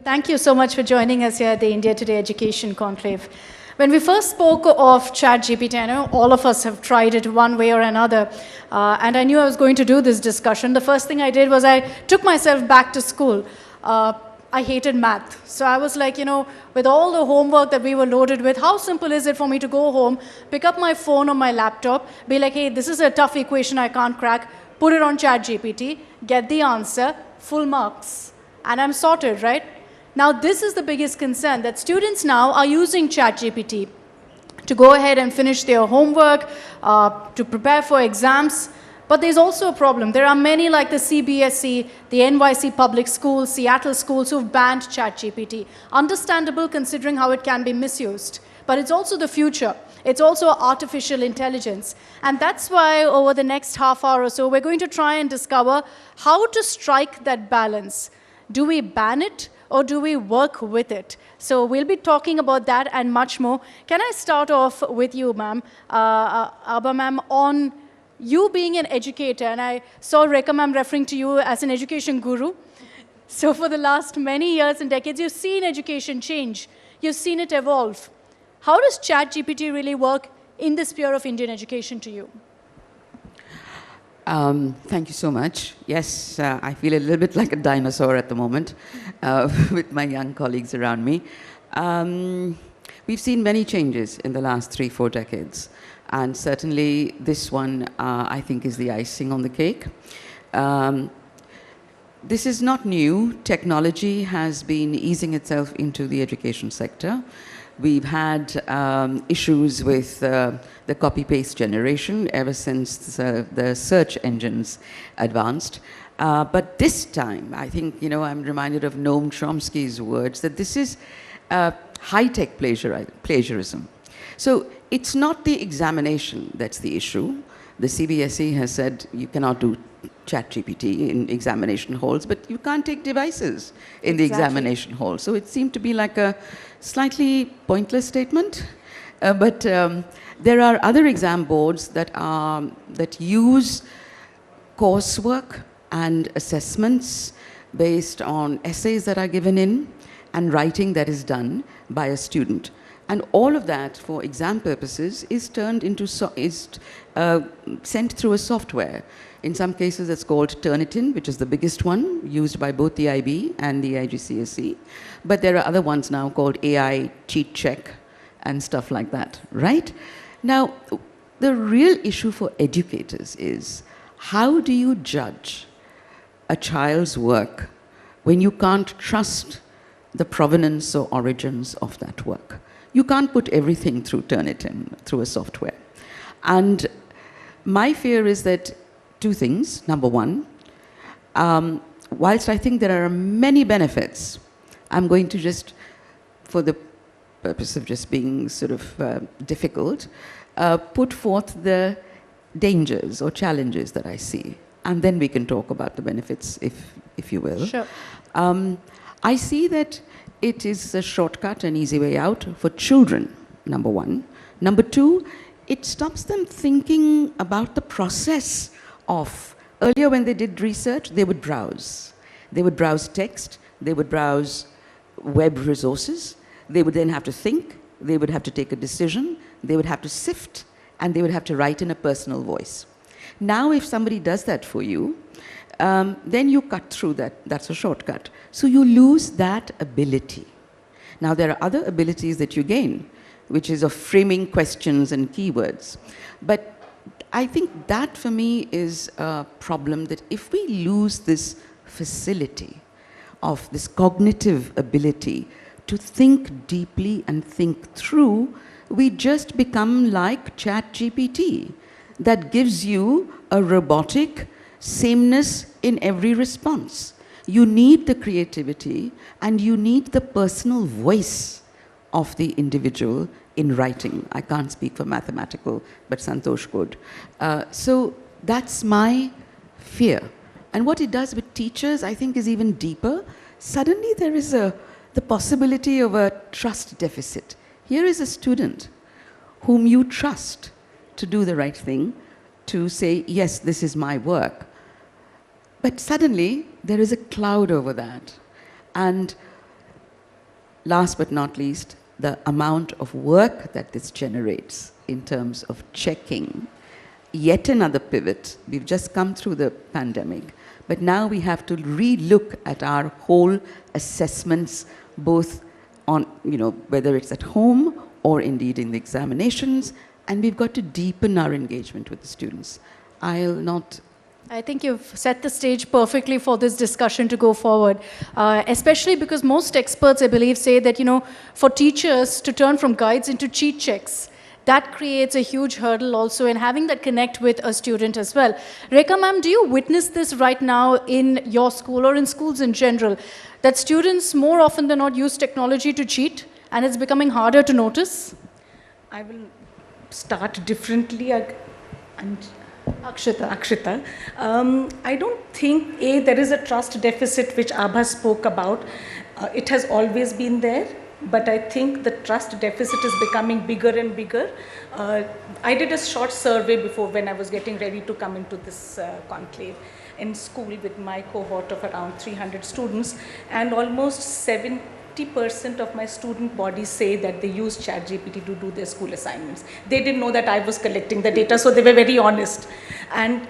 Thank you so much for joining us here at the India Today Education Conclave. When we first spoke of ChatGPT, I know all of us have tried it one way or another, and I knew I was going to do this discussion. The first thing I did was I took myself back to school. I hated math. So I was like, with all the homework that we were loaded with, how simple is it for me to go home, pick up my phone or my laptop, be like, hey, this is a tough equation I can't crack, put it on ChatGPT, get the answer, full marks, and I'm sorted, right? Now, this is the biggest concern, that students now are using ChatGPT to go ahead and finish their homework, to prepare for exams. But there's also a problem. There are many like the CBSE, the NYC public schools, Seattle schools who've banned ChatGPT. Understandable considering how it can be misused. But it's also the future. It's also artificial intelligence. And that's why over the next half hour or so, we're going to try and discover how to strike that balance. Do we ban it? Or do we work with it? So we'll be talking about that and much more. Can I start off with you, ma'am, Abha ma'am, on you being an educator, and I saw Rekha ma'am referring to you as an education guru. So for the last many years and decades, you've seen education change. You've seen it evolve. How does ChatGPT really work in the sphere of Indian education to you? Thank you so much. Yes, I feel a little bit like a dinosaur at the moment with my young colleagues around me. We've seen many changes in the last 3-4 decades. And certainly this one, I think, is the icing on the cake. This is not new. Technology has been easing itself into the education sector. We've had issues with the copy-paste generation ever since the search engines advanced. But this time, I think, I'm reminded of Noam Chomsky's words that this is high-tech plagiarism. So it's not the examination that's the issue. The CBSE has said you cannot do ChatGPT in examination halls, but you can't take devices in the examination hall. So it seemed to be like a slightly pointless statement. But there are other exam boards that use coursework and assessments based on essays that are given in and writing that is done by a student. And all of that, for exam purposes, is turned into sent through a software. In some cases, it's called Turnitin, which is the biggest one, used by both the IB and the IGCSE. But there are other ones now called AI Cheat Check and stuff like that, right? Now, the real issue for educators is, how do you judge a child's work when you can't trust the provenance or origins of that work? You can't put everything through Turnitin, through a software. And my fear is that two things. Number one, whilst I think there are many benefits, I'm going to just, for the purpose of just being sort of difficult, put forth the dangers or challenges that I see. And then we can talk about the benefits, if you will. Sure. I see that it is a shortcut, an easy way out for children, number one. Number two, it stops them thinking about the process of, earlier when they did research, they would browse. They would browse text, they would browse web resources, they would then have to think, they would have to take a decision, they would have to sift, and they would have to write in a personal voice. Now, if somebody does that for you, then you cut through that. That's a shortcut. So you lose that ability. Now, there are other abilities that you gain, which is of framing questions and keywords. But I think that, for me, is a problem, that if we lose this facility of this cognitive ability to think deeply and think through, we just become like ChatGPT that gives you a robotic sameness in every response. You need the creativity and you need the personal voice of the individual in writing. I can't speak for mathematical, but Santosh could. So that's my fear. And what it does with teachers, I think, is even deeper. Suddenly there is the possibility of a trust deficit. Here is a student whom you trust to do the right thing, to say, yes, this is my work. But suddenly, there is a cloud over that. And last but not least, the amount of work that this generates in terms of checking. Yet another pivot. We've just come through the pandemic, but now we have to re-look at our whole assessments, both on, whether it's at home or indeed in the examinations, and we've got to deepen our engagement with the students. I think you've set the stage perfectly for this discussion to go forward, especially because most experts, I believe, say that, for teachers to turn from guides into cheat checks, that creates a huge hurdle also in having that connect with a student as well. Rekha ma'am, do you witness this right now in your school or in schools in general, that students more often than not use technology to cheat and it's becoming harder to notice? I will start differently. Akshita. I don't think, there is a trust deficit which Abha spoke about. It has always been there, but I think the trust deficit is becoming bigger and bigger. I did a short survey before when I was getting ready to come into this conclave in school with my cohort of around 300 students, and almost 70% of my student body say that they use ChatGPT to do their school assignments. They didn't know that I was collecting the data, so they were very honest. And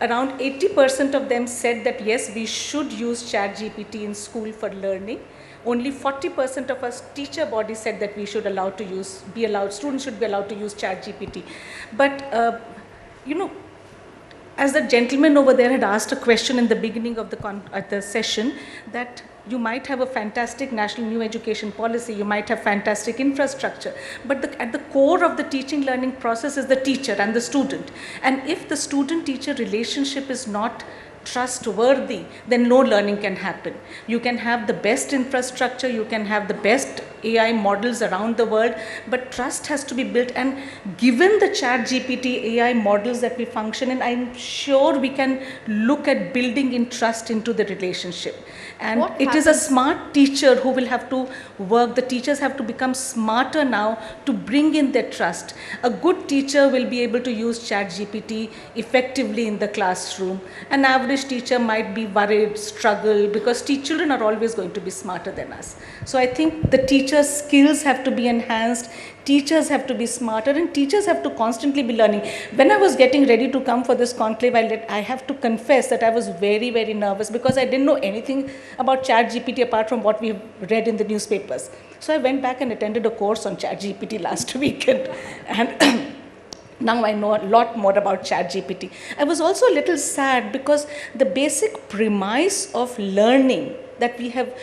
around 80% of them said that yes, we should use ChatGPT in school for learning. Only 40% of us teacher body said that we should students should be allowed to use ChatGPT. But as the gentleman over there had asked a question in the beginning of the session, that you might have a fantastic national new education policy, you might have fantastic infrastructure, but at the core of the teaching learning process is the teacher and the student. And if the student-teacher relationship is not trustworthy, then no learning can happen. You can have the best infrastructure, you can have the best AI models around the world, but trust has to be built. And given the ChatGPT AI models that we function in, I'm sure we can look at building in trust into the relationship. And it is a smart teacher who will have to work. The teachers have to become smarter now to bring in their trust. A good teacher will be able to use ChatGPT effectively in the classroom. An average teacher might be worried, struggle, because children are always going to be smarter than us. So I think the teacher's skills have to be enhanced. Teachers have to be smarter, and teachers have to constantly be learning. When I was getting ready to come for this conclave, I have to confess that I was very, very nervous because I didn't know anything about ChatGPT apart from what we have read in the newspapers. So I went back and attended a course on ChatGPT last weekend, and now I know a lot more about ChatGPT. I was also a little sad because the basic premise of learning that we have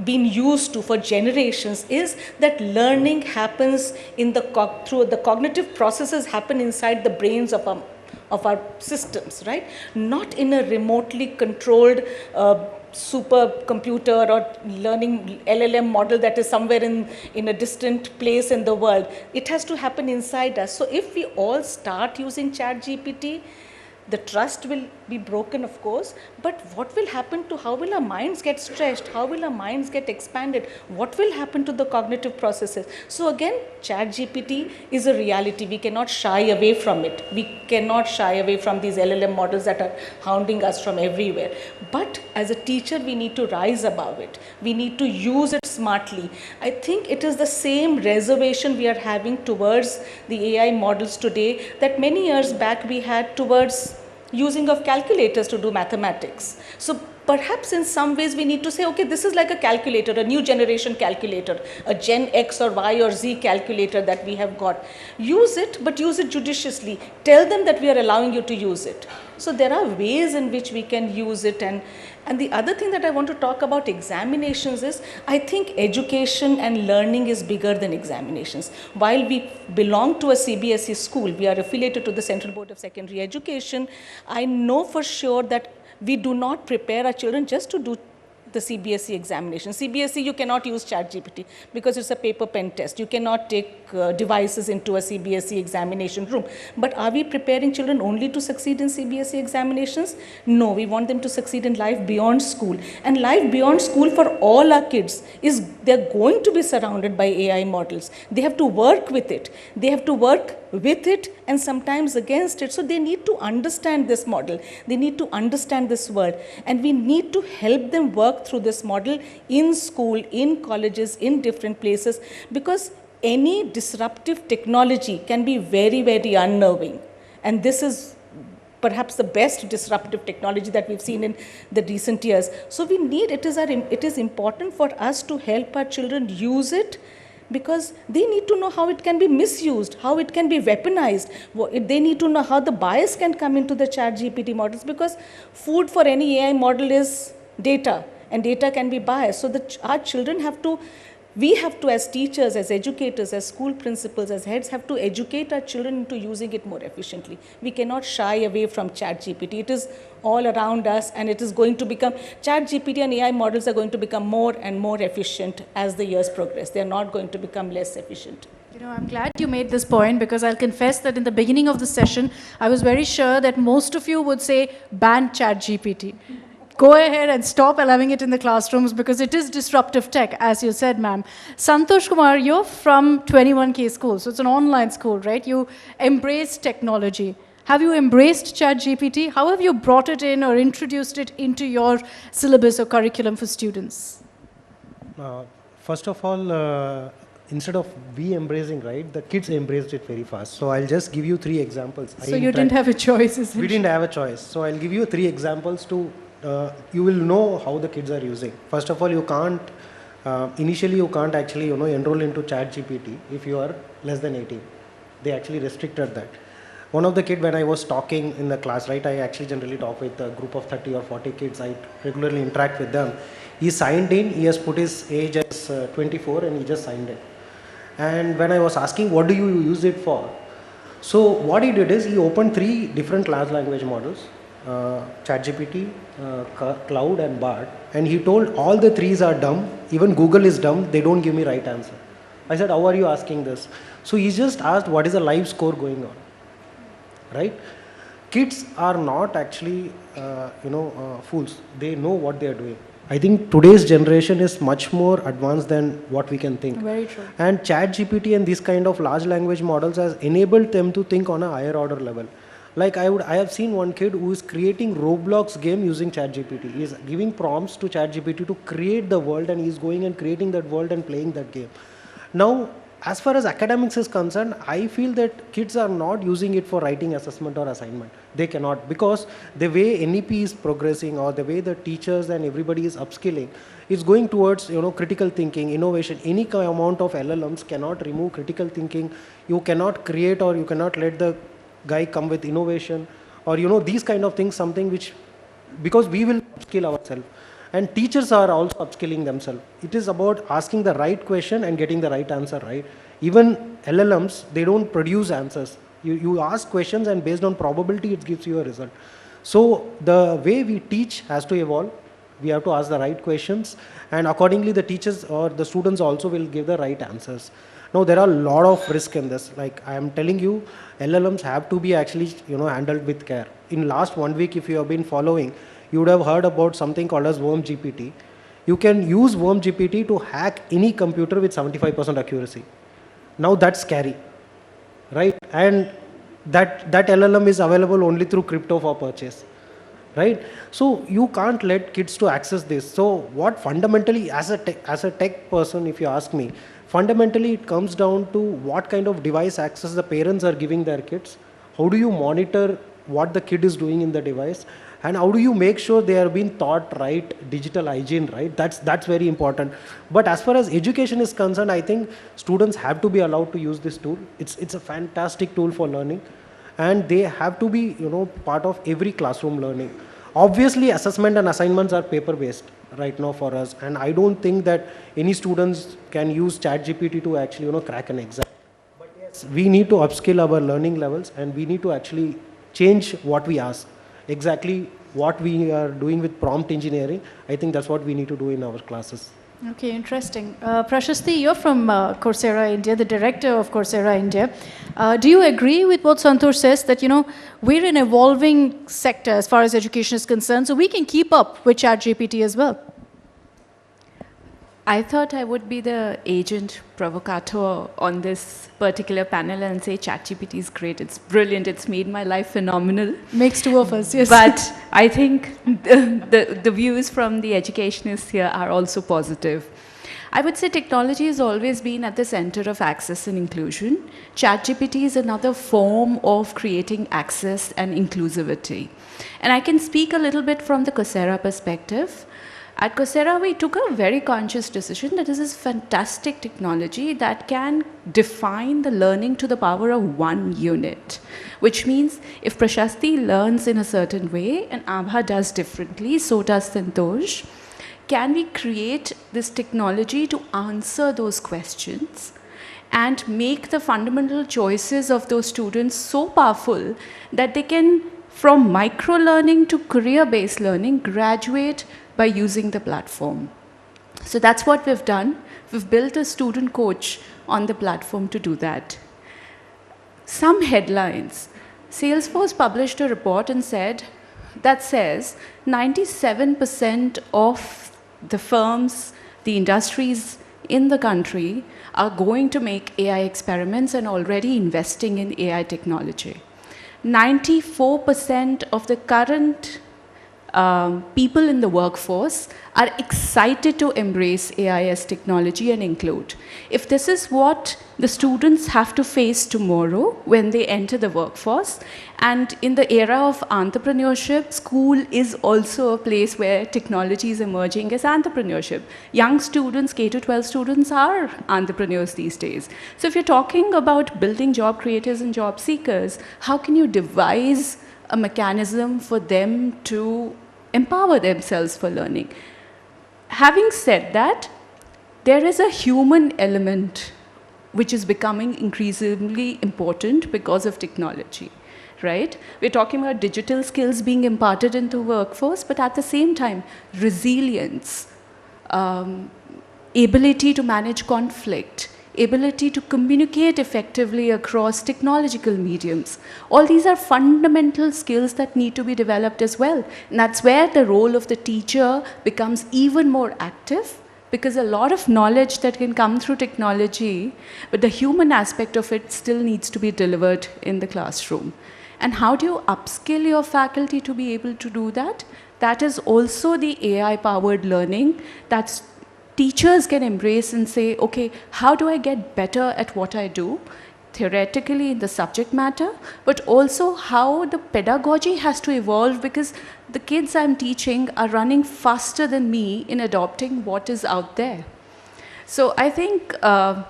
been used to for generations is that learning happens through the cognitive processes happen inside the brains of our systems, right? Not in a remotely controlled supercomputer or learning LLM model that is somewhere in a distant place in the world. It has to happen inside us. So if we all start using ChatGPT, the trust will be broken, of course, but what will happen to how will our minds get stretched? How will our minds get expanded? What will happen to the cognitive processes? So again, ChatGPT is a reality. We cannot shy away from it. We cannot shy away from these LLM models that are hounding us from everywhere. But as a teacher, we need to rise above it. We need to use it smartly. I think it is the same reservation we are having towards the AI models today that many years back we had towards using of calculators to do mathematics. So perhaps in some ways we need to say, okay, this is like a calculator, a new generation calculator, a Gen X or Y or Z calculator that we have got. Use it, but use it judiciously. Tell them that we are allowing you to use it. So there are ways in which we can use it. And the other thing that I want to talk about examinations is, I think education and learning is bigger than examinations. While we belong to a CBSE school, we are affiliated to the Central Board of Secondary Education, I know for sure that we do not prepare our children just to do the CBSE examination. CBSE, you cannot use ChatGPT because it's a paper pen test. You cannot take devices into a CBSE examination room. But are we preparing children only to succeed in CBSE examinations? No, we want them to succeed in life beyond school. And life beyond school for all our kids is they're going to be surrounded by AI models. They have to work with it. They have to work with it and sometimes against it. So they need to understand this model. They need to understand this world. And we need to help them work through this model in school, in colleges, in different places, because any disruptive technology can be very, very unnerving. And this is perhaps the best disruptive technology that we've seen in the recent years. So we need, it is important for us to help our children use it, because they need to know how it can be misused, how it can be weaponized. They need to know how the bias can come into the ChatGPT models, because food for any AI model is data, and data can be biased. So our children we have to, as teachers, as educators, as school principals, as heads, have to educate our children into using it more efficiently. We cannot shy away from ChatGPT. It is all around us, and it is going to become, ChatGPT and AI models are going to become more and more efficient as the years progress. They are not going to become less efficient. You know, I'm glad you made this point, because I'll confess that in the beginning of the session, I was very sure that most of you would say ban ChatGPT. Go ahead and stop allowing it in the classrooms, because it is disruptive tech, as you said, ma'am. Santosh Kumar, you're from 21K school, so it's an online school, right? You embrace technology. Have you embraced ChatGPT? How have you brought it in or introduced it into your syllabus or curriculum for students? First of all, instead of we embracing, right, the kids embraced it very fast. So I'll just give you 3 examples. So you didn't have a choice, is it? We didn't have a choice. So I'll give you 3 examples to you will know how the kids are using. First of all, you can't initially you can't actually enroll into ChatGPT if you are less than 18. They actually restricted that. One of the kids, when I was talking in the class, right, I actually generally talk with a group of 30 or 40 kids. I regularly interact with them. He signed in. He has put his age as 24, and he just signed in. And when I was asking, what do you use it for? So what he did is he opened 3 different large language models, ChatGPT, Cloud, and Bard, and he told all the 3s are dumb. Even Google is dumb. They don't give me right answer. I said, how are you asking this? So he just asked, what is the live score going on? Right? Kids are not actually, fools. They know what they are doing. I think today's generation is much more advanced than what we can think. Very true. And ChatGPT and these kind of large language models has enabled them to think on a higher order level. Like I have seen one kid who is creating Roblox game using ChatGPT. He is giving prompts to ChatGPT to create the world, and he is going and creating that world and playing that game. Now, as far as academics is concerned, I feel that kids are not using it for writing assessment or assignment. They cannot, because the way NEP is progressing, or the way the teachers and everybody is upskilling, is going towards critical thinking, innovation. Any amount of LLMs cannot remove critical thinking. You cannot create, or you cannot let the guy come with innovation, or these kind of things, something which, because we will upskill ourselves, and teachers are also upskilling themselves. It is about asking the right question and getting the right answer, right? Even LLMs, they don't produce answers. You ask questions, and based on probability, it gives you a result. So the way we teach has to evolve. We have to ask the right questions, and accordingly the teachers or the students also will give the right answers. Now, there are a lot of risk in this. Like I am telling you, LLMs have to be actually handled with care. In last 1 week, if you have been following, you would have heard about something called as Worm GPT. You can use Worm GPT to hack any computer with 75% accuracy. Now that's scary, right? And that LLM is available only through crypto for purchase, right? So you can't let kids to access this. So what fundamentally, as a tech person, if you ask me, fundamentally it comes down to what kind of device access the parents are giving their kids. How do you monitor what the kid is doing in the device? And how do you make sure they are being taught right digital hygiene, right? That's very important. But as far as education is concerned, I think students have to be allowed to use this tool. It's a fantastic tool for learning, and they have to be part of every classroom learning. Obviously, assessment and assignments are paper-based right now for us, and I don't think that any students can use ChatGPT to actually crack an exam. But yes, we need to upskill our learning levels, and we need to actually change what we ask. Exactly what we are doing with prompt engineering, I think that's what we need to do in our classes. Okay, interesting. Prashasti, you're from Coursera India, the director of Coursera India. Do you agree with what Santosh says, that we're an evolving sector as far as education is concerned, so we can keep up with ChatGPT as well? I thought I would be the agent provocateur on this particular panel and say ChatGPT is great, it's brilliant, it's made my life phenomenal. Makes two of us, yes. But I think the views from the educationists here are also positive. I would say technology has always been at the center of access and inclusion. ChatGPT is another form of creating access and inclusivity. And I can speak a little bit from the Coursera perspective. At Coursera, we took a very conscious decision that this is fantastic technology that can define the learning to the power of one unit, which means if Prashasti learns in a certain way and Abha does differently, so does Santosh, can we create this technology to answer those questions and make the fundamental choices of those students so powerful that they can, from micro-learning to career-based learning, graduate by using the platform. So that's what we've done. We've built a student coach on the platform to do that. Some headlines. Salesforce published a report and said, that says 97% of the firms, the industries in the country are going to make AI experiments and already investing in AI technology. 94% of the current people in the workforce are excited to embrace AI as technology and include. If this is what the students have to face tomorrow when they enter the workforce, and in the era of entrepreneurship, school is also a place where technology is emerging as entrepreneurship. Young students, K-12 students, are entrepreneurs these days. So if you're talking about building job creators and job seekers, how can you devise a mechanism for them to empower themselves for learning? Having said that, there is a human element which is becoming increasingly important because of technology, right? We're talking about digital skills being imparted into workforce, but at the same time, resilience, ability to manage conflict, ability to communicate effectively across technological mediums. All these are fundamental skills that need to be developed as well. And that's where the role of the teacher becomes even more active, because a lot of knowledge that can come through technology, but the human aspect of it still needs to be delivered in the classroom. And how do you upskill your faculty to be able to do that? That is also the AI-powered learning that's teachers can embrace and say, okay, how do I get better at what I do, theoretically in the subject matter, but also how the pedagogy has to evolve, because the kids I'm teaching are running faster than me in adopting what is out there. So I think there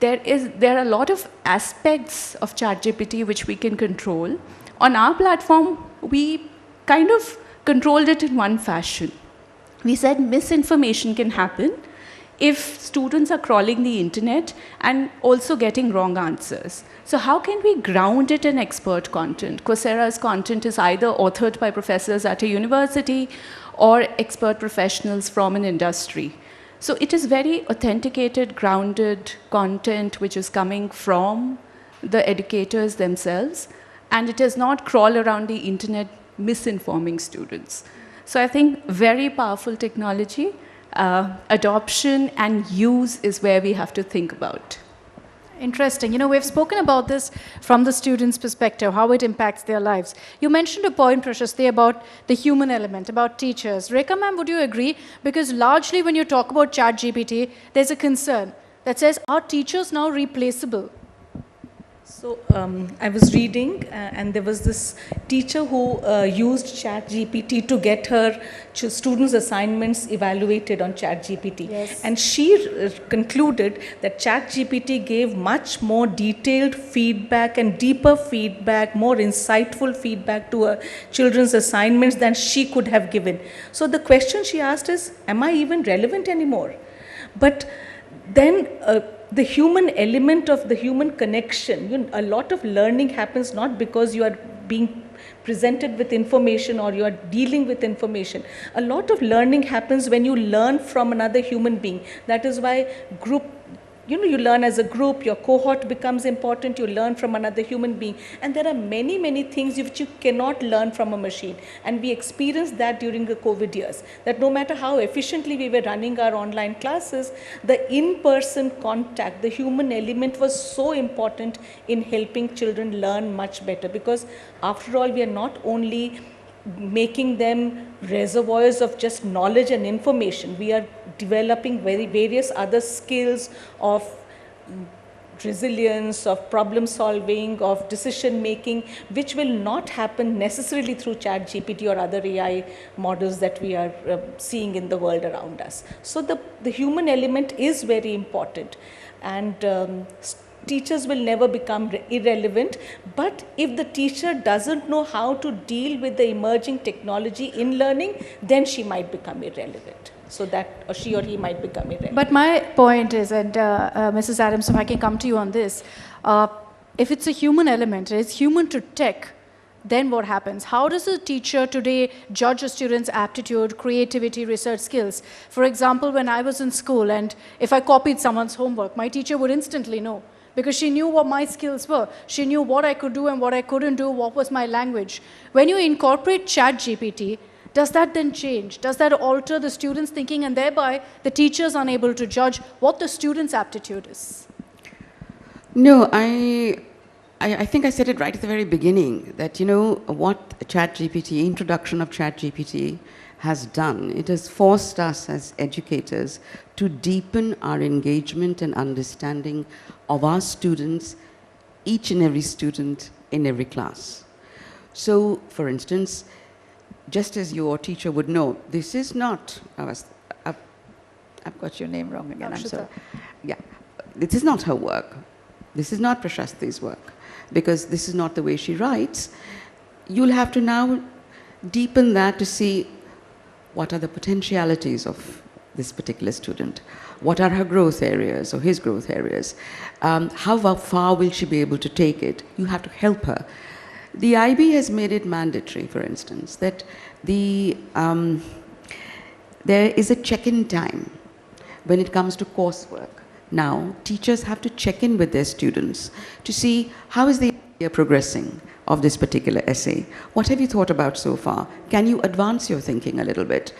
are a lot of aspects of ChatGPT which we can control. On our platform, we kind of controlled it in one fashion. We said misinformation can happen if students are crawling the internet and also getting wrong answers. So how can we ground it in expert content? Coursera's content is either authored by professors at a university or expert professionals from an industry. So it is very authenticated, grounded content which is coming from the educators themselves, and it does not crawl around the internet misinforming students. So I think very powerful technology, adoption and use is where we have to think about. Interesting. You know, we've spoken about this from the students' perspective, how it impacts their lives. You mentioned a point, Prashasti, about the human element, about teachers. Rekha ma'am, would you agree? Because largely when you talk about ChatGPT, there's a concern that says, are teachers now replaceable? So I was reading and there was this teacher who used ChatGPT to get her students' assignments evaluated on ChatGPT. Yes. And she concluded that ChatGPT gave much more detailed feedback and deeper feedback, more insightful feedback to her children's assignments than she could have given. So the question she asked is, am I even relevant anymore? But then the human element of the human connection, a lot of learning happens not because you are being presented with information or you are dealing with information. A lot of learning happens when you learn from another human being. That is why you learn as a group, your cohort becomes important, you learn from another human being. And there are many, many things which you cannot learn from a machine. And we experienced that during the COVID years, that no matter how efficiently we were running our online classes, the in-person contact, the human element was so important in helping children learn much better. Because after all, we are not only making them reservoirs of just knowledge and information. We are developing various other skills of resilience, of problem solving, of decision making, which will not happen necessarily through ChatGPT or other AI models that we are seeing in the world around us. So the human element is very important, and teachers will never become irrelevant, but if the teacher doesn't know how to deal with the emerging technology in learning, then she might become irrelevant. So that she or he might become irrelevant. But my point is, and Mrs. Adams, if I can come to you on this, if it's a human element, it's human to tech, then what happens? How does a teacher today judge a student's aptitude, creativity, research skills? For example, when I was in school and if I copied someone's homework, my teacher would instantly know, because she knew what my skills were. She knew what I could do and what I couldn't do, what was my language. When you incorporate ChatGPT, does that then change? Does that alter the student's thinking, and thereby the teacher's unable to judge what the student's aptitude is? No, I think I said it right at the very beginning, that what ChatGPT, introduction of ChatGPT has done, it has forced us as educators to deepen our engagement and understanding of our students, each and every student in every class. So, for instance, just as your teacher would know, this is not, I've got your name wrong again, Akshita. I'm sorry. Yeah, this is not her work. This is not Prashasti's work, because this is not the way she writes. You'll have to now deepen that to see what are the potentialities of this particular student. What are her growth areas or his growth areas? How far will she be able to take it? You have to help her. The IB has made it mandatory, for instance, that there is a check-in time when it comes to coursework. Now, teachers have to check in with their students to see how is the idea progressing of this particular essay. What have you thought about so far? Can you advance your thinking a little bit?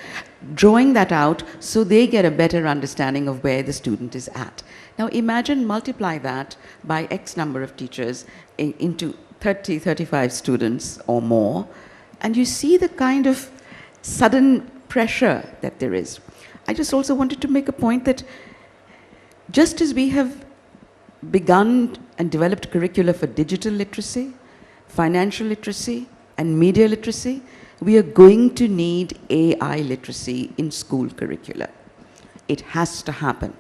Drawing that out so they get a better understanding of where the student is at. Now, imagine multiply that by X number of teachers into 30, 35 students or more, and you see the kind of sudden pressure that there is. I just also wanted to make a point that just as we have begun and developed curricula for digital literacy, financial literacy, and media literacy, we are going to need AI literacy in school curricula. It has to happen.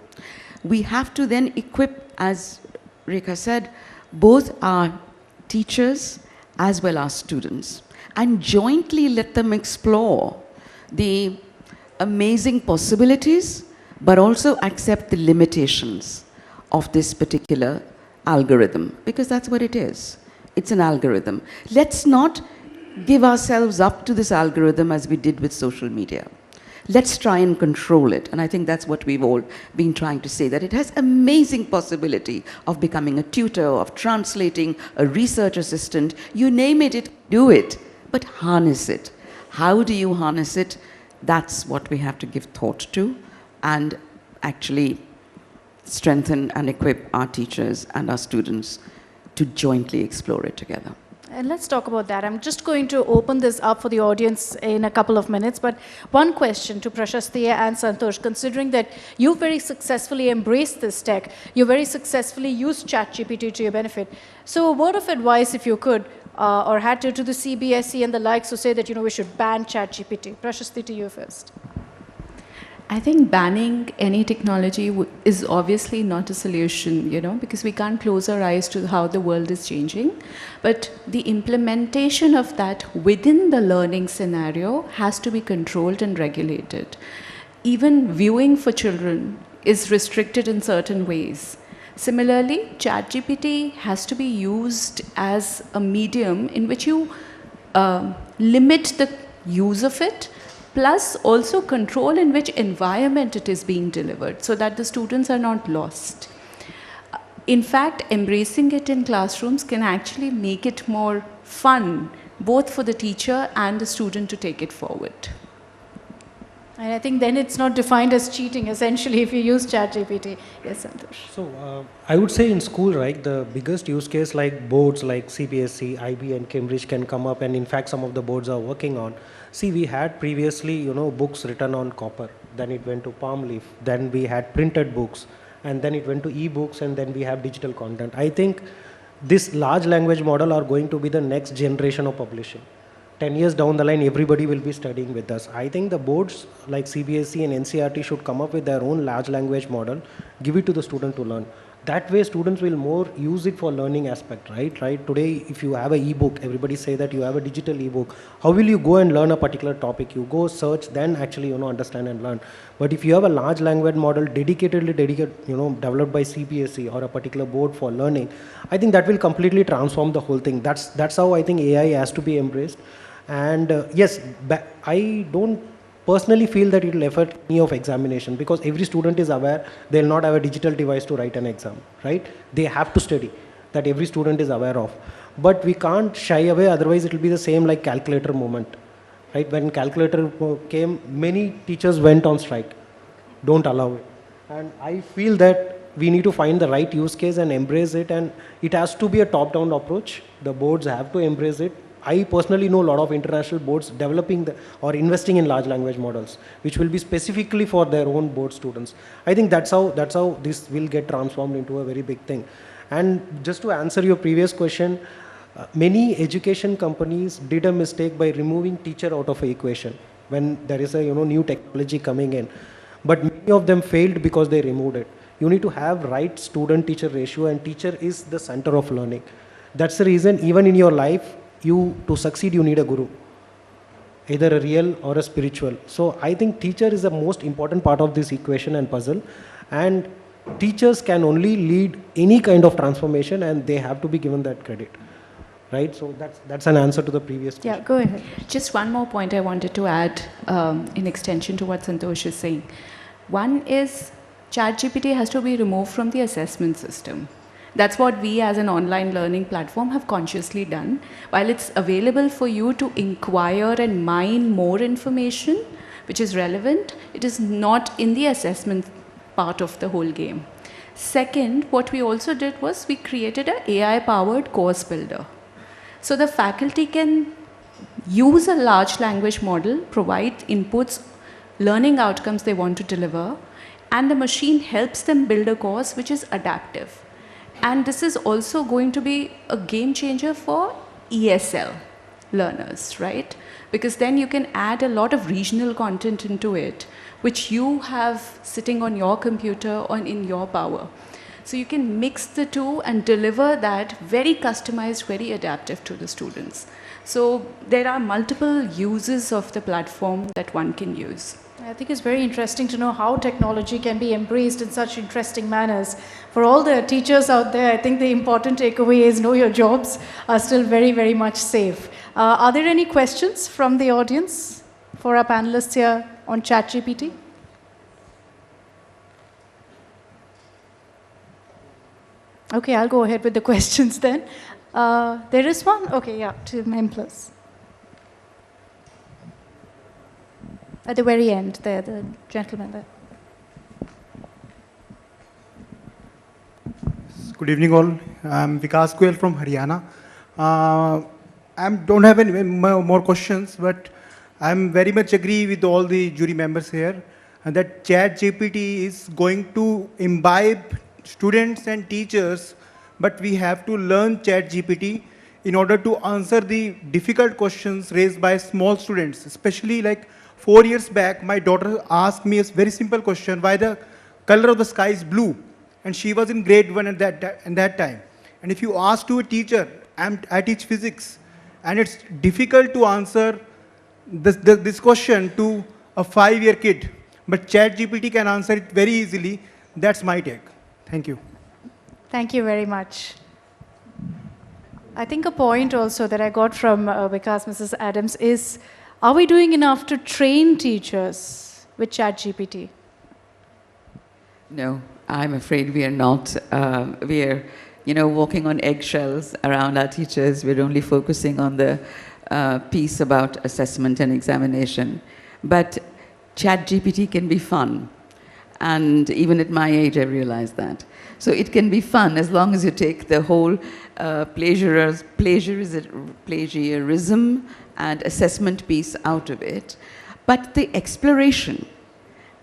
We have to then equip, as Rekha said, both our teachers as well as students, and jointly let them explore the amazing possibilities, but also accept the limitations of this particular algorithm, because that's what it is. It's an algorithm. Let's not give ourselves up to this algorithm as we did with social media. Let's try and control it. And I think that's what we've all been trying to say, that it has amazing possibility of becoming a tutor, of translating, a research assistant. You name it, do it. But harness it. How do you harness it? That's what we have to give thought to, and actually strengthen and equip our teachers and our students to jointly explore it together. And let's talk about that. I'm just going to open this up for the audience in a couple of minutes, but one question to Prashasti and Santosh, considering that you very successfully embraced this tech, you very successfully used ChatGPT to your benefit. So a word of advice, if you could, or had to the CBSE and the likes who say that, we should ban ChatGPT. Prashasti, to you first. I think banning any technology is obviously not a solution, because we can't close our eyes to how the world is changing. But the implementation of that within the learning scenario has to be controlled and regulated. Even viewing for children is restricted in certain ways. Similarly, ChatGPT has to be used as a medium in which you limit the use of it, plus also control in which environment it is being delivered, so that the students are not lost. In fact, embracing it in classrooms can actually make it more fun, both for the teacher and the student to take it forward. And I think then it's not defined as cheating, essentially, if you use ChatGPT. Yes, Santosh. So I would say in school, right, the biggest use case like boards like CBSE, IB and Cambridge can come up, and in fact some of the boards are working on. See, we had previously, books written on copper, then it went to palm leaf, then we had printed books, and then it went to e-books, and then we have digital content. I think this large language model are going to be the next generation of publishing. 10 years down the line, everybody will be studying with us. I think the boards like CBSE and NCRT should come up with their own large language model, give it to the student to learn. That way students will more use it for learning aspect, right? Today, if you have an e-book, everybody say that you have a digital e-book. How will you go and learn a particular topic? You go search, then actually, understand and learn. But if you have a large language model dedicatedly developed by CBSE or a particular board for learning, I think that will completely transform the whole thing. That's how I think AI has to be embraced. And yes, I don't personally feel that it will affect any of examination, because every student is aware they will not have a digital device to write an exam, right? They have to study. That every student is aware of. But we can't shy away, otherwise it will be the same like calculator moment, right? When calculator came, many teachers went on strike. Don't allow it. And I feel that we need to find the right use case and embrace it, and it has to be a top-down approach. The boards have to embrace it. I personally know a lot of international boards developing or investing in large language models, which will be specifically for their own board students. I think that's how this will get transformed into a very big thing. And just to answer your previous question, many education companies did a mistake by removing teacher out of the equation when there is a new technology coming in. But many of them failed because they removed it. You need to have right student-teacher ratio, and teacher is the center of learning. That's the reason even in your life, to succeed, you need a guru, either a real or a spiritual. So I think teacher is the most important part of this equation and puzzle, and teachers can only lead any kind of transformation, and they have to be given that credit, right? So that's an answer to the previous question. Yeah, go ahead. Just one more point I wanted to add in extension to what Santosh is saying. One is ChatGPT has to be removed from the assessment system. That's what we as an online learning platform have consciously done. While it's available for you to inquire and mine more information, which is relevant, it is not in the assessment part of the whole game. Second, what we also did was we created an AI-powered course builder. So the faculty can use a large language model, provide inputs, learning outcomes they want to deliver, and the machine helps them build a course which is adaptive. And this is also going to be a game changer for ESL learners, right? Because then you can add a lot of regional content into it, which you have sitting on your computer or in your power. So you can mix the two and deliver that very customized, very adaptive to the students. So there are multiple uses of the platform that one can use. I think it's very interesting to know how technology can be embraced in such interesting manners. For all the teachers out there, I think the important takeaway is know your jobs are still very, very much safe. Are there any questions from the audience for our panelists here on ChatGPT? Okay, I'll go ahead with the questions then. There is one? Okay, yeah, to M+. At the very end there, the gentleman there. Good evening all. I'm Vikas Goyal from Haryana. I don't have any more questions, but I'm very much agree with all the jury members here that ChatGPT is going to imbibe students and teachers, but we have to learn ChatGPT in order to answer the difficult questions raised by small students, especially like 4 years back, my daughter asked me a very simple question, why the color of the sky is blue? And she was in grade 1 at that time. And if you ask to a teacher, I teach physics, and it's difficult to answer this question to a 5-year kid. But ChatGPT can answer it very easily. That's my take. Thank you. Thank you very much. I think a point also that I got from Vikas, Mrs. Adams, is are we doing enough to train teachers with ChatGPT? No, I'm afraid we are not. We are, walking on eggshells around our teachers. We're only focusing on the piece about assessment and examination. But ChatGPT can be fun. And even at my age, I realized that. So it can be fun as long as you take the whole plagiarism and assessment piece out of it. But the exploration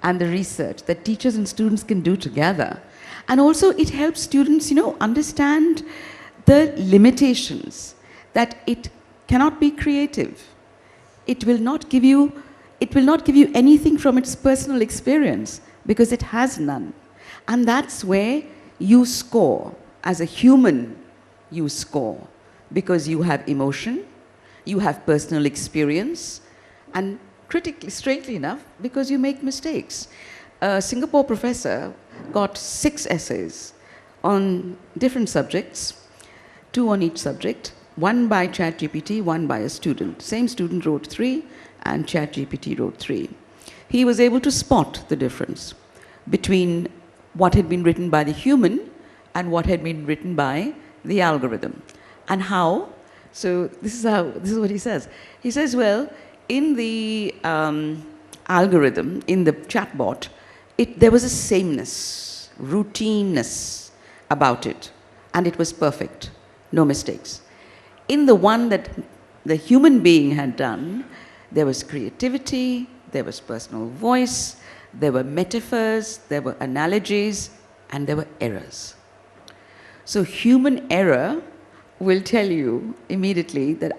and the research that teachers and students can do together. And also it helps students, understand the limitations, that it cannot be creative. It will not give you anything from its personal experience because it has none. And that's where you score. As a human, you score because you have emotion, you have personal experience, and critically, strangely enough, because you make mistakes. A Singapore professor got 6 essays on different subjects, 2 on each subject, 1 by ChatGPT, 1 by a student. Same student wrote 3, and ChatGPT wrote 3. He was able to spot the difference between what had been written by the human and what had been written by the algorithm. And how? So this is what he says. He says, well, in the algorithm, in the chatbot, there was a sameness, routineness about it, and it was perfect, no mistakes. In the one that the human being had done, there was creativity, there was personal voice, there were metaphors, there were analogies, and there were errors. So human error will tell you immediately that,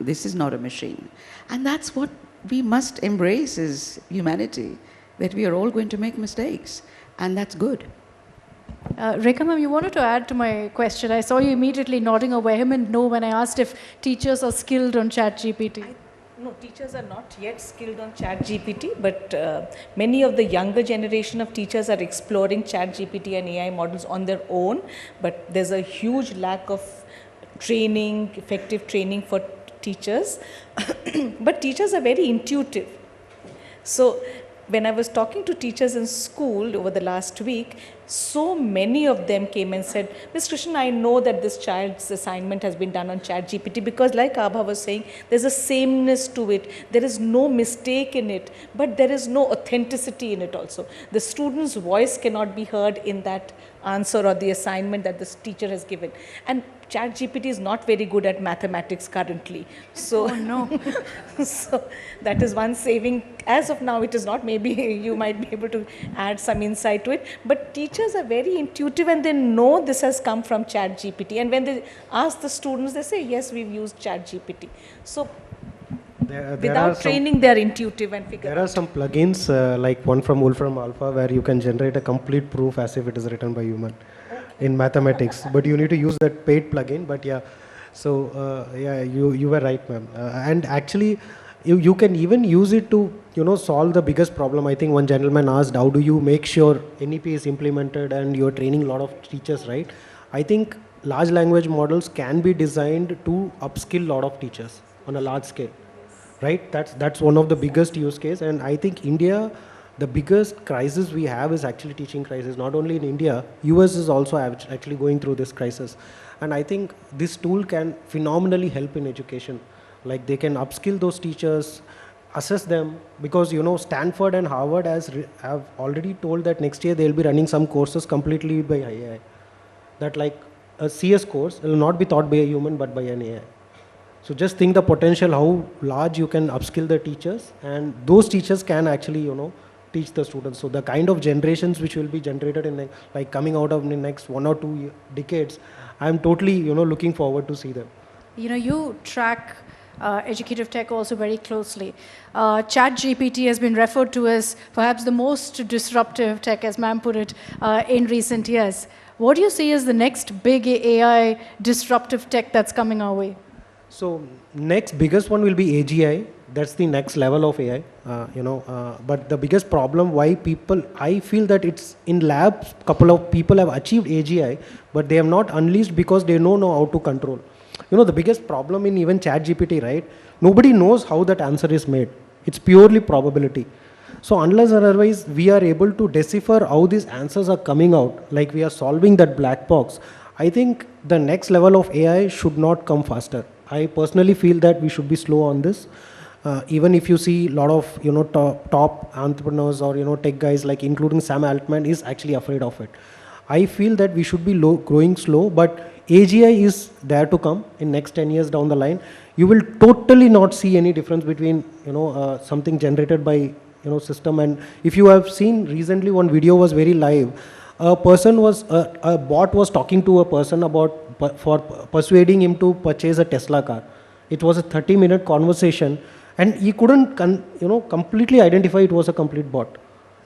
this is not a machine. And that's what we must embrace as humanity, that we are all going to make mistakes, and that's good. Rekha ma'am, you wanted to add to my question. I saw you immediately nodding a vehement no when I asked if teachers are skilled on ChatGPT. No, teachers are not yet skilled on ChatGPT, but many of the younger generation of teachers are exploring ChatGPT and AI models on their own, but there's a huge lack of training, effective training for teachers. But teachers are very intuitive. So when I was talking to teachers in school over the last week, so many of them came and said, Ms. Krishnan, I know that this child's assignment has been done on ChatGPT because like Abha was saying, there's a sameness to it. There is no mistake in it, but there is no authenticity in it also. The student's voice cannot be heard in that answer or the assignment that the teacher has given. And ChatGPT is not very good at mathematics currently. So, so that is one saving. As of now, it is not. Maybe you might be able to add some insight to it. But teachers are very intuitive and they know this has come from ChatGPT. And when they ask the students, they say, yes, we've used ChatGPT. So without training, they are intuitive and figure There are some plugins like one from Wolfram Alpha where you can generate a complete proof as if it is written by human in mathematics. But you need to use that paid plugin. But yeah, so you were right, ma'am. And actually, you can even use it to solve the biggest problem. I think one gentleman asked, how do you make sure NEP is implemented and you're training a lot of teachers, right? I think large language models can be designed to upskill a lot of teachers on a large scale, right? That's one of the biggest use case. And I think India, the biggest crisis we have is actually teaching crisis. Not only in India, US is also actually going through this crisis. And I think this tool can phenomenally help in education. Like they can upskill those teachers, assess them, because Stanford and Harvard have already told that next year they'll be running some courses completely by AI. That like a CS course will not be taught by a human but by an AI. So just think the potential how large you can upskill the teachers, and those teachers can actually teach the students. So the kind of generations which will be generated in like coming out of the next 1 or 2 decades, I'm totally looking forward to see them. You track educative tech also very closely. ChatGPT has been referred to as perhaps the most disruptive tech, as ma'am put it, in recent years. What do you see as the next big AI disruptive tech that's coming our way? So next biggest one will be AGI. That's the next level of AI, but the biggest problem why I feel that it's in labs, couple of people have achieved AGI, but they have not unleashed because they don't know how to control. The biggest problem in even ChatGPT, right? Nobody knows how that answer is made. It's purely probability. So unless or otherwise we are able to decipher how these answers are coming out, like we are solving that black box, I think the next level of AI should not come faster. I personally feel that we should be slow on this. Even if you see a lot of top entrepreneurs or tech guys, like including Sam Altman, is actually afraid of it. I feel that we should be growing slow, but AGI is there to come in next 10 years down the line. You will totally not see any difference between something generated by system. And if you have seen recently, one video was very live. A bot was talking to a person for persuading him to purchase a Tesla car. It was a 30-minute conversation, and he couldn't completely identify it was a complete bot.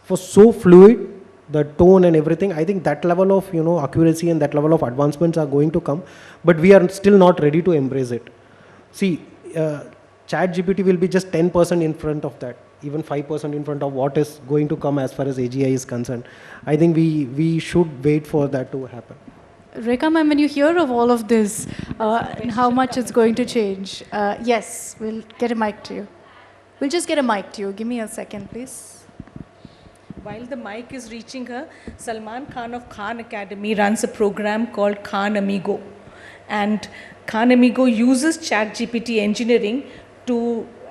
It was so fluid, the tone and everything. I think that level of accuracy and that level of advancements are going to come, but we are still not ready to embrace it. See, ChatGPT will be just 10% in front of that, even 5% in front of what is going to come as far as AGI is concerned. I think we should wait for that to happen. Rekha ma'am, when you hear of all of this and how much it's going to change, yes, we'll get a mic to you. We'll just get a mic to you. Give me a second, please. While the mic is reaching her, Salman Khan of Khan Academy runs a program called Khan Amigo. And Khan Amigo uses ChatGPT engineering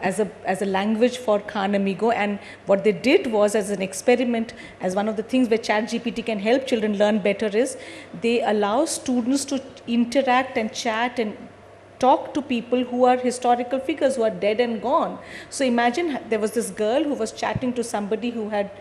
as a language for Khan Amigo. And what they did was, as an experiment, as one of the things where ChatGPT can help children learn better, is they allow students to interact and chat and talk to people who are historical figures, who are dead and gone. So imagine there was this girl who was chatting to somebody who had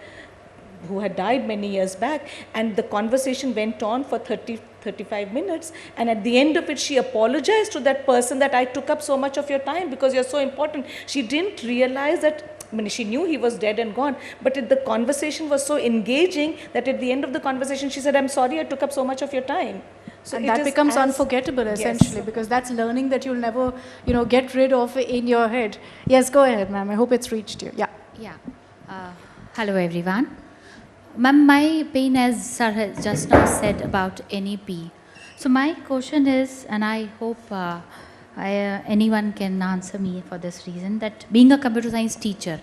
died many years back, and the conversation went on for 35 minutes, and at the end of it she apologized to that person that I took up so much of your time because you're so important. She didn't realize that, she knew he was dead and gone, but the conversation was so engaging that at the end of the conversation she said, I'm sorry I took up so much of your time. So and that becomes unforgettable, essentially, because that's learning that you'll never get rid of in your head. Yes, go ahead, ma'am. I hope it's reached you. Yeah. Hello everyone. Ma'am, my pain, as sir has just now said about NEP. So my question is, and I hope anyone can answer me for this reason, that being a computer science teacher,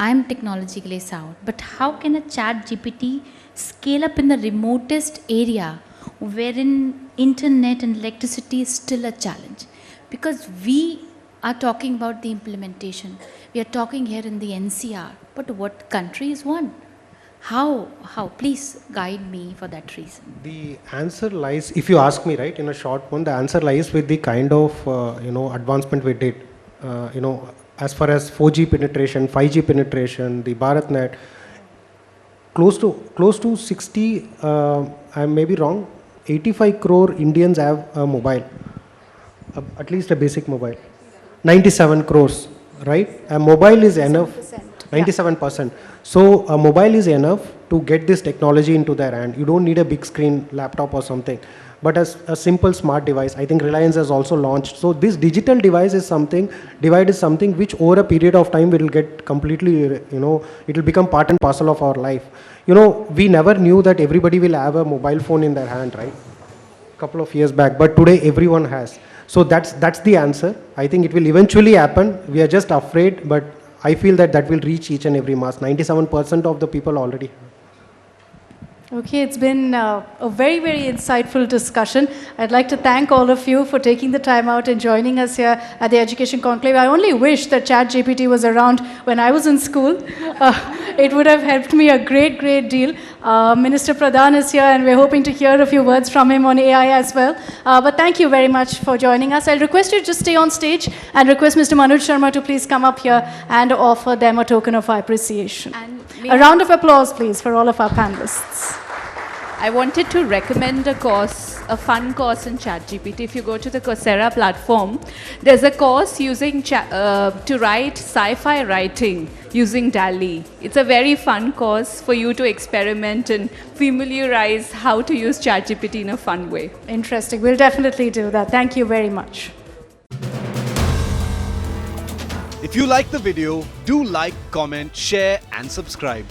I'm technologically sound, but how can a ChatGPT scale up in the remotest area wherein internet and electricity is still a challenge? Because we are talking about the implementation. We are talking here in the NCR, but what country is one? How? Please guide me for that reason. The answer lies, if you ask me, right, in a short one, the answer lies with the kind of, advancement we did, as far as 4G penetration, 5G penetration, the BharatNet, close to 60, I may be wrong, 85 crore Indians have a mobile, at least a basic mobile. 97 crores, right? A mobile is enough. 97%. So a mobile is enough to get this technology into their hand. You don't need a big screen laptop or something, but as a simple smart device. I think Reliance has also launched. So this digital divide is something which over a period of time will get completely, it will become part and parcel of our life. We never knew that everybody will have a mobile phone in their hand, right? A couple of years back, but today everyone has. So that's the answer. I think it will eventually happen. We are just afraid, but I feel that will reach each and every mass. 97% of the people already have. Okay, it's been a very, very insightful discussion. I'd like to thank all of you for taking the time out and joining us here at the Education Conclave. I only wish that ChatGPT was around when I was in school. It would have helped me a great, great deal. Minister Pradhan is here, and we're hoping to hear a few words from him on AI as well. But thank you very much for joining us. I'll request you to just stay on stage and request Mr. Manoj Sharma to please come up here and offer them a token of appreciation. A round of applause, please, for all of our panelists. I wanted to recommend a course, a fun course in ChatGPT. If you go to the Coursera platform, there's a course using to write sci-fi writing using DALL-E. It's a very fun course for you to experiment and familiarize how to use ChatGPT in a fun way. Interesting. We'll definitely do that. Thank you very much. If you like the video, do like, comment, share and subscribe.